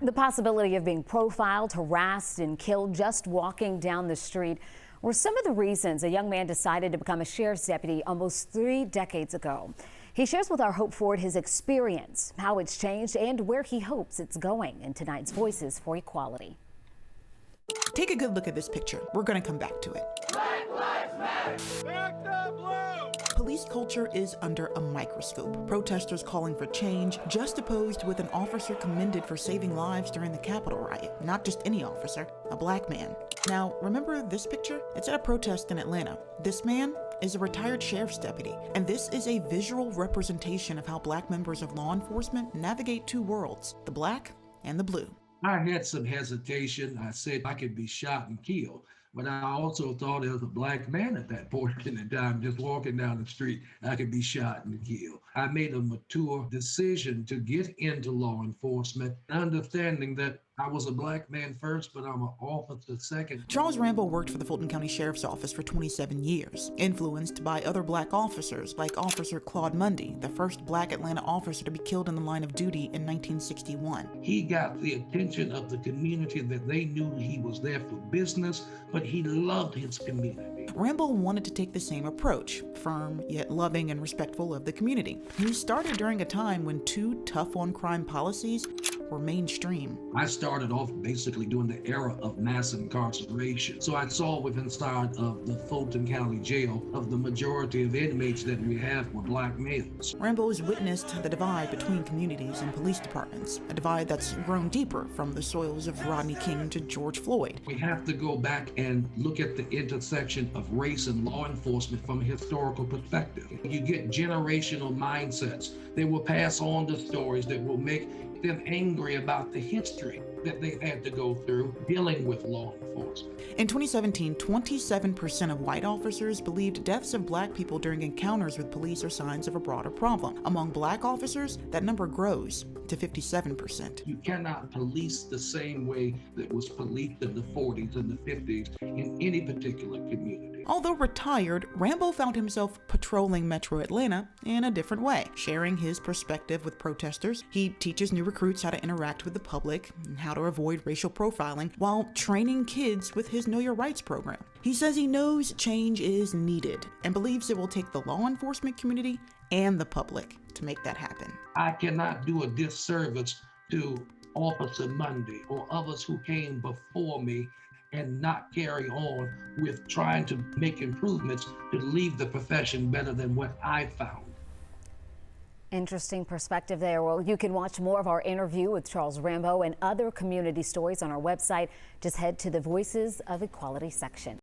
The possibility of being profiled, harassed, and killed just walking down the street were some of the reasons a young man decided to become a sheriff's deputy almost 3 decades ago. He shares with our Hope Ford his experience, how it's changed, and where he hopes it's going in tonight's Voices for Equality. Take a good look at this picture. We're going to come back to it. Black Lives Matter! Back to blue! Police culture is under a microscope. Protesters calling for change, juxtaposed with an officer commended for saving lives during the Capitol riot. Not just any officer, a black man. Now, remember this picture? It's at a protest in Atlanta. This man is a retired sheriff's deputy, and this is a visual representation of how black members of law enforcement navigate two worlds, the black and the blue. I had some hesitation. I said I could be shot and killed, but I also thought as a black man at that point in time, just walking down the street, I could be shot and killed. I made a mature decision to get into law enforcement, understanding that I was a black man first, but I'm an officer second. Charles Rambo worked for the Fulton County Sheriff's Office for 27 years, influenced by other black officers like Officer Claude Mundy, the first black Atlanta officer to be killed in the line of duty in 1961. He got the attention of the community that they knew he was there for business, but he loved his community. Rambo wanted to take the same approach, firm yet loving and respectful of the community. He started during a time when two tough-on-crime policies were mainstream. I started off basically during the era of mass incarceration. So I saw within inside of the Fulton County Jail of the majority of inmates that we have were black males. Rambo's witnessed the divide between communities and police departments, a divide that's grown deeper from the soils of Rodney King to George Floyd. We have to go back and look at the intersection of race and law enforcement from a historical perspective. You get generational mindsets. They will pass on the stories that will make them angry about the history that they've had to go through dealing with law enforcement. In 2017, 27% of white officers believed deaths of black people during encounters with police are signs of a broader problem. Among black officers, that number grows to 57%. You cannot police the same way that was policed in the 40s and the 50s in any particular community. Although retired, Rambo found himself patrolling Metro Atlanta in a different way, sharing his perspective with protesters. He teaches new recruits how to interact with the public and how to avoid racial profiling while training kids with his Know Your Rights program. He says he knows change is needed and believes it will take the law enforcement community and the public to make that happen. I cannot do a disservice to Officer Mundy or others who came before me and not carry on with trying to make improvements to leave the profession better than what I found. Interesting perspective there. Well, you can watch more of our interview with Charles Rambo and other community stories on our website. Just head to the Voices of Equality section.